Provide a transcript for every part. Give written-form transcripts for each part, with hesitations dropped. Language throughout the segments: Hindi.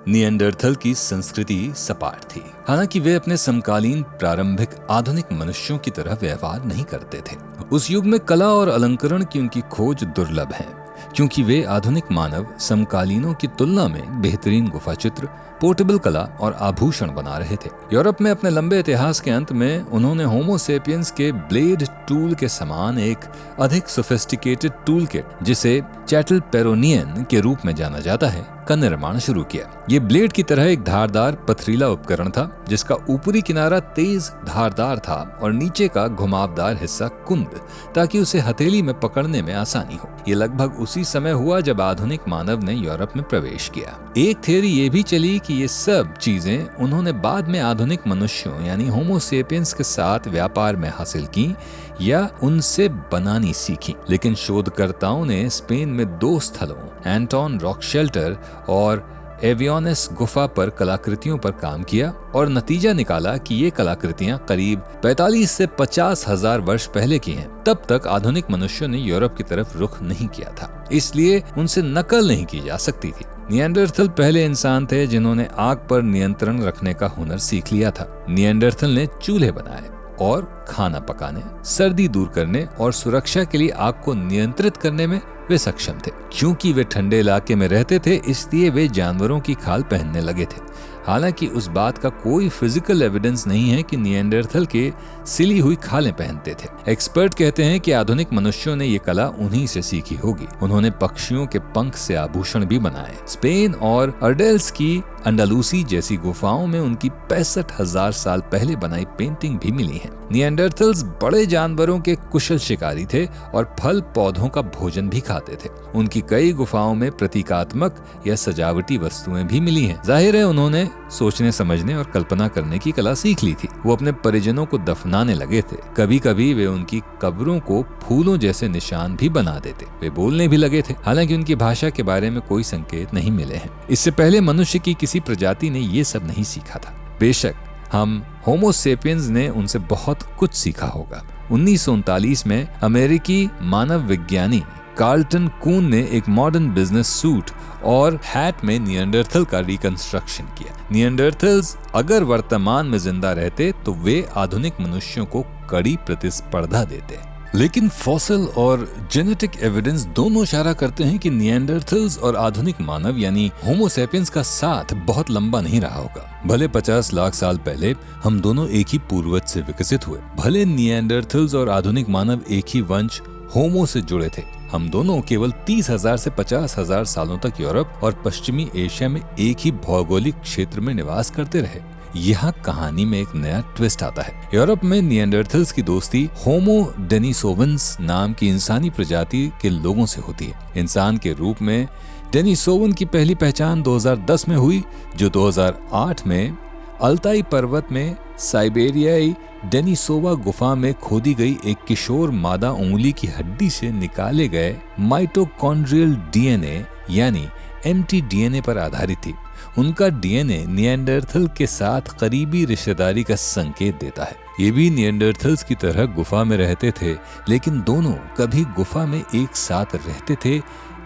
निएंडरथल की संस्कृति सपाट थी। हालांकि वे अपने समकालीन प्रारंभिक आधुनिक मनुष्यों की तरह व्यवहार नहीं करते थे। उस युग में कला और अलंकरण की उनकी खोज दुर्लभ है, क्योंकि वे आधुनिक मानव समकालीनों की तुलना में बेहतरीन गुफा चित्र, पोर्टेबल कला और आभूषण बना रहे थे। यूरोप में अपने लंबे इतिहास के अंत में उन्होंने होमो सेपियंस के ब्लेड टूल के समान एक अधिक सोफिस्टिकेटेड टूल किट, जिसे चैटल पेरोनियन के रूप में जाना जाता है, का निर्माण शुरू किया। ये ब्लेड की तरह एक धारदार पथरीला उपकरण था, जिसका ऊपरी किनारा तेज धारदार था और नीचे का घुमावदार हिस्सा कुंद, ताकि उसे हथेली में पकड़ने में आसानी हो। ये लगभग उसी समय हुआ जब आधुनिक मानव ने यूरोप में प्रवेश किया। एक थियरी ये भी चली कि ये सब चीजें उन्होंने बाद में आधुनिक मनुष्यों यानी होमो सेपियंस के साथ व्यापार में हासिल की या उनसे बनानी सीखी। लेकिन शोधकर्ताओं ने स्पेन में 2 स्थलों, एंटोन रॉक शेल्टर और एवियोनेस गुफा पर कलाकृतियों पर काम किया और नतीजा निकाला कि ये कलाकृतियां करीब 45 से 50 हजार वर्ष पहले की हैं। तब तक आधुनिक मनुष्यों ने यूरोप की तरफ रुख नहीं किया था, इसलिए उनसे नकल नहीं की जा सकती थी। निएंडरथल पहले इंसान थे जिन्होंने आग पर नियंत्रण रखने का हुनर सीख लिया था। निएंडरथल ने चूल्हे बनाए और खाना पकाने, सर्दी दूर करने और सुरक्षा के लिए आग को नियंत्रित करने में वे सक्षम थे। क्योंकि वे ठंडे इलाके में रहते थे, इसलिए वे जानवरों की खाल पहनने लगे थे। हालांकि उस बात का कोई फिजिकल एविडेंस नहीं है कि निएंडरथल के सिली हुई खालें पहनते थे। एक्सपर्ट कहते हैं कि आधुनिक मनुष्यों ने ये कला उन्हीं से सीखी होगी। उन्होंने पक्षियों के पंख से आभूषण भी बनाए। स्पेन और अर्डेल्स की अंडालूसी जैसी गुफाओं में उनकी 65,000 साल पहले बनाई पेंटिंग भी मिली है। निएंडरथल्स बड़े जानवरों के कुशल शिकारी थे और फल पौधों का भोजन भी खाते थे। उनकी कई गुफाओं में प्रतीकात्मक या सजावटी वस्तुएं भी मिली हैं। जाहिर है उन्होंने सोचने समझने और कल्पना करने की कला सीख ली थी। वो अपने परिजनों को दफनाने लगे थे। कभी कभी वे उनकी कब्रों को फूलों जैसे निशान भी बना देते। वे बोलने भी लगे थे, हालांकि उनकी भाषा के बारे में कोई संकेत नहीं मिले हैं। इससे पहले मनुष्य की किसी प्रजाति ने ये सब नहीं सीखा था। बेशक हम होमो सेपियंस ने उनसे बहुत कुछ सीखा होगा। 1939 में अमेरिकी मानव विज्ञानी कार्लटन कून ने एक मॉडर्न बिजनेस सूट और हैट में निएंडरथल का रिकंस्ट्रक्शन किया। निएंडरथल्स अगर वर्तमान में जिंदा रहते तो वे आधुनिक मनुष्यों को कड़ी प्रतिस्पर्धा देते। लेकिन फॉसिल और जेनेटिक एविडेंस दोनों इशारा करते हैं कि निएंडरथल्स और आधुनिक मानव यानी होमो सेपियंस का साथ बहुत लंबा नहीं रहा होगा। भले 50 लाख साल पहले हम दोनों एक ही पूर्वज से विकसित हुए, भले निएंडरथल्स और आधुनिक मानव एक ही वंश होमो से जुड़े थे, हम दोनों केवल 30,000 से 50,000 सालों तक यूरोप और पश्चिमी एशिया में एक ही भौगोलिक क्षेत्र में निवास करते रहे। यहाँ कहानी में एक नया ट्विस्ट आता है। यूरोप में निएंडरथल्स की दोस्ती होमो डेनिसोवन्स नाम की इंसानी प्रजाति के लोगों से होती है। इंसान के रूप में डेनिसोवन की पहली पहचान 2010 में हुई, जो 2008 में अल्ताई पर्वत में साइबेरियाई डेनिसोवा गुफा में खोदी गई एक किशोर मादा उंगली की हड्डी से निकाले गए माइटोकॉन्ड्रियल डीएनए यानी mtDNA पर आधारित थी। उनका डीएनए निएंडरथल के साथ करीबी रिश्तेदारी का संकेत देता है। ये भी निएंडरथल्स की तरह गुफा में रहते थे, लेकिन दोनों कभी गुफा में एक साथ रहते थे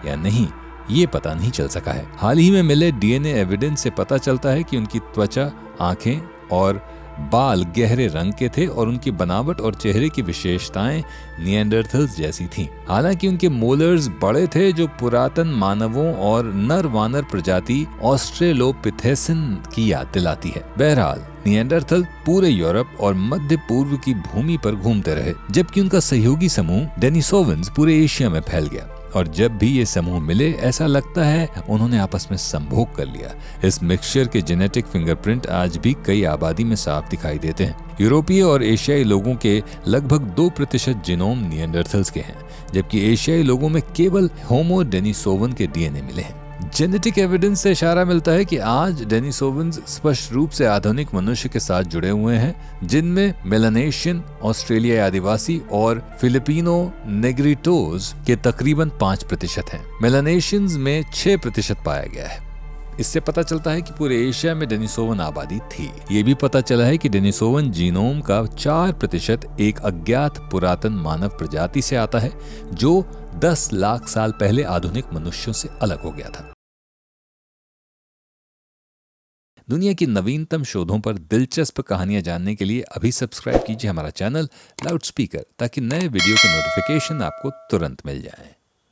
या नहीं, ये पता नहीं चल सका है। हाल ही में मिले डीएनए एविडेंस से पता चलता है कि उनकी त्वचा, आंखें और बाल गहरे रंग के थे और उनकी बनावट और चेहरे की विशेषताएं निएंडरथल्स जैसी थीं। हालांकि उनके मोलर्स बड़े थे, जो पुरातन मानवों और नर वानर प्रजाति ऑस्ट्रेलोपिथेसिन की याद दिलाती है। बहरहाल निएंडरथल पूरे यूरोप और मध्य पूर्व की भूमि पर घूमते रहे, जबकि उनका सहयोगी समूह डेनिसोवन्स पूरे एशिया में फैल गया। और जब भी ये समूह मिले, ऐसा लगता है उन्होंने आपस में संभोग कर लिया। इस मिक्सचर के जेनेटिक फिंगरप्रिंट आज भी कई आबादी में साफ दिखाई देते हैं। यूरोपीय और एशियाई लोगों के लगभग 2% जीनोम निएंडरथल्स के हैं, जबकि एशियाई लोगों में केवल होमो डेनिसोवन के डीएनए मिले हैं। जेनेटिक एविडेंस से इशारा मिलता है कि आज डेनिसोवन्स स्पष्ट रूप से आधुनिक मनुष्य के साथ जुड़े हुए हैं, जिनमें मेलानेशियन, ऑस्ट्रेलियाई आदिवासी और फिलिपिनो नेग्रिटोज के तकरीबन 5% हैं। मेलानेशियंस में 6% पाया गया है। इससे पता चलता है कि पूरे एशिया में डेनिसोवन आबादी थी। ये भी पता चला है कि डेनिसोवन जीनोम का 4% एक अज्ञात पुरातन मानव प्रजाति से आता है, जो 10 लाख साल पहले आधुनिक मनुष्यों से अलग हो गया था। दुनिया की नवीनतम शोधों पर दिलचस्प कहानियां जानने के लिए अभी सब्सक्राइब कीजिए हमारा चैनल लाउड स्पीकर, ताकि नए वीडियो के नोटिफिकेशन आपको तुरंत मिल जाएं।